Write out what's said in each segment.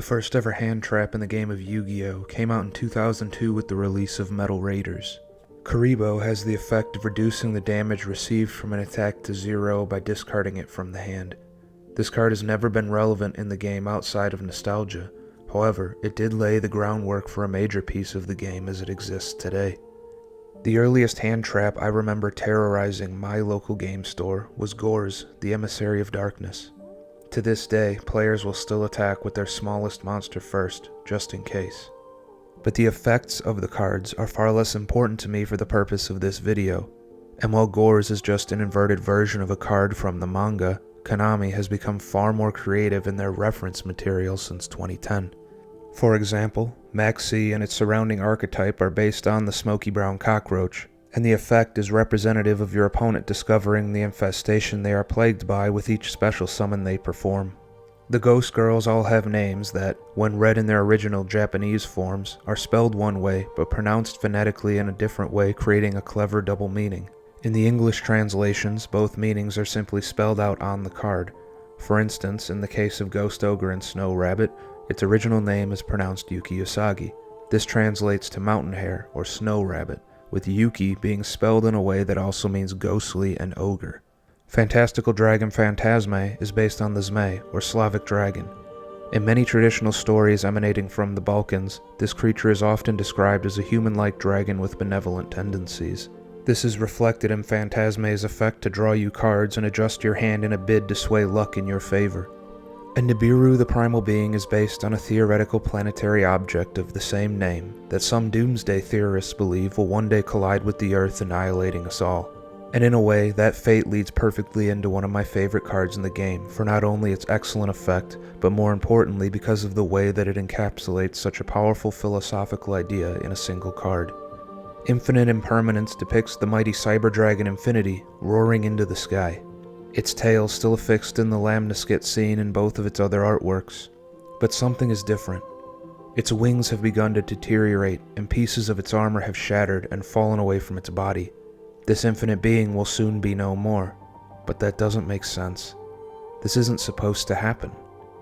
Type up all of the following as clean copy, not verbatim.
The first ever hand trap in the game of Yu-Gi-Oh! Came out in 2002 with the release of Metal Raiders. Kuriboh has the effect of reducing the damage received from an attack to 0 by discarding it from the hand. This card has never been relevant in the game outside of nostalgia, however, it did lay the groundwork for a major piece of the game as it exists today. The earliest hand trap I remember terrorizing my local game store was Gorz, the Emissary of Darkness. To this day, players will still attack with their smallest monster first, just in case. But the effects of the cards are far less important to me for the purpose of this video, and while Gorz is just an inverted version of a card from the manga, Konami has become far more creative in their reference material since 2010. For example, Maxi and its surrounding archetype are based on the smoky brown cockroach, and the effect is representative of your opponent discovering the infestation they are plagued by with each special summon they perform. The Ghost Girls all have names that, when read in their original Japanese forms, are spelled one way but pronounced phonetically in a different way, creating a clever double meaning. In the English translations, both meanings are simply spelled out on the card. For instance, in the case of Ghost Ogre and Snow Rabbit, its original name is pronounced Yuki Usagi. This translates to mountain hare or snow rabbit, with Yuki being spelled in a way that also means ghostly and ogre. Fantastical dragon Phantasme is based on the Zmai, or Slavic dragon. In many traditional stories emanating from the Balkans, this creature is often described as a human-like dragon with benevolent tendencies. This is reflected in Phantasme's effect to draw you cards and adjust your hand in a bid to sway luck in your favor. And Nibiru the Primal Being is based on a theoretical planetary object of the same name that some doomsday theorists believe will one day collide with the Earth, annihilating us all. And in a way, that fate leads perfectly into one of my favorite cards in the game for not only its excellent effect, but more importantly because of the way that it encapsulates such a powerful philosophical idea in a single card. Infinite Impermanence depicts the mighty cyber dragon Infinity roaring into the sky. Its tail still affixed in the lamniscate seen in both of its other artworks. But something is different. Its wings have begun to deteriorate, and pieces of its armor have shattered and fallen away from its body. This infinite being will soon be no more, but that doesn't make sense. This isn't supposed to happen.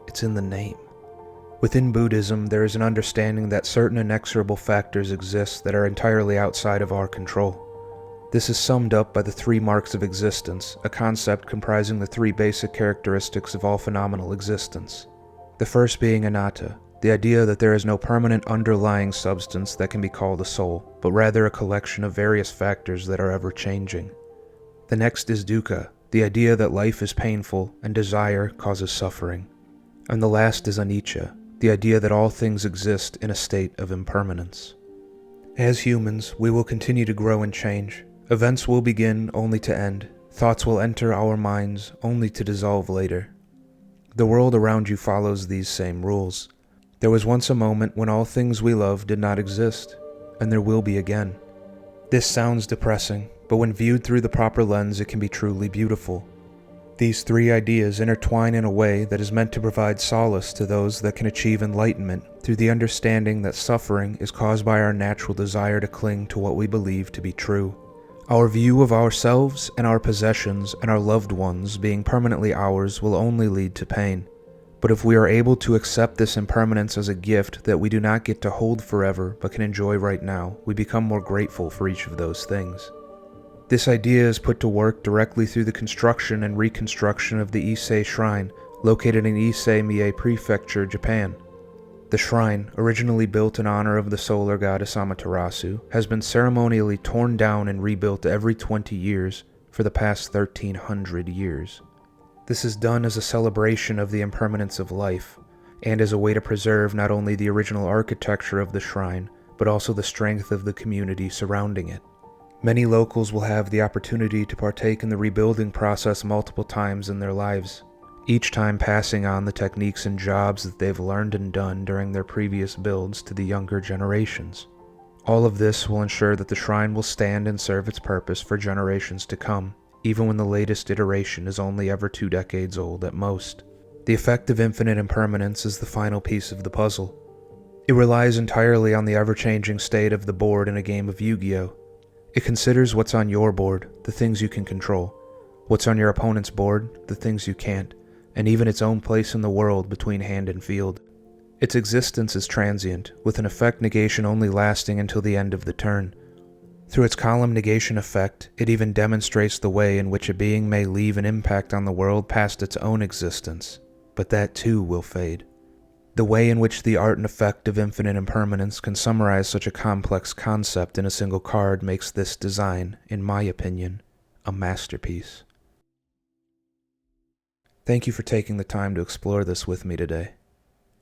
It's in the name. Within Buddhism, there is an understanding that certain inexorable factors exist that are entirely outside of our control. This is summed up by the 3 marks of existence, a concept comprising the 3 basic characteristics of all phenomenal existence. The first being anatta, the idea that there is no permanent underlying substance that can be called a soul, but rather a collection of various factors that are ever changing. The next is dukkha, the idea that life is painful and desire causes suffering. And the last is anicca, the idea that all things exist in a state of impermanence. As humans, we will continue to grow and change. Events will begin only to end. Thoughts will enter our minds only to dissolve later. The world around you follows these same rules. There was once a moment when all things we love did not exist, and there will be again. This sounds depressing, but when viewed through the proper lens, it can be truly beautiful. These 3 ideas intertwine in a way that is meant to provide solace to those that can achieve enlightenment through the understanding that suffering is caused by our natural desire to cling to what we believe to be true. Our view of ourselves and our possessions and our loved ones being permanently ours will only lead to pain. But if we are able to accept this impermanence as a gift that we do not get to hold forever but can enjoy right now, we become more grateful for each of those things. This idea is put to work directly through the construction and reconstruction of the Ise Shrine, located in Ise Mie Prefecture, Japan. The shrine, originally built in honor of the solar goddess Amaterasu, has been ceremonially torn down and rebuilt every 20 years for the past 1300 years. This is done as a celebration of the impermanence of life, and as a way to preserve not only the original architecture of the shrine, but also the strength of the community surrounding it. Many locals will have the opportunity to partake in the rebuilding process multiple times in their lives, each time passing on the techniques and jobs that they've learned and done during their previous builds to the younger generations. All of this will ensure that the shrine will stand and serve its purpose for generations to come, even when the latest iteration is only ever 2 decades old at most. The effect of infinite impermanence is the final piece of the puzzle. It relies entirely on the ever-changing state of the board in a game of Yu-Gi-Oh! It considers what's on your board, the things you can control, what's on your opponent's board, the things you can't, and even its own place in the world between hand and field. Its existence is transient, with an effect negation only lasting until the end of the turn. Through its column negation effect, it even demonstrates the way in which a being may leave an impact on the world past its own existence, but that too will fade. The way in which the art and effect of infinite impermanence can summarize such a complex concept in a single card makes this design, in my opinion, a masterpiece. Thank you for taking the time to explore this with me today.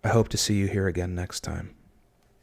I hope to see you here again next time.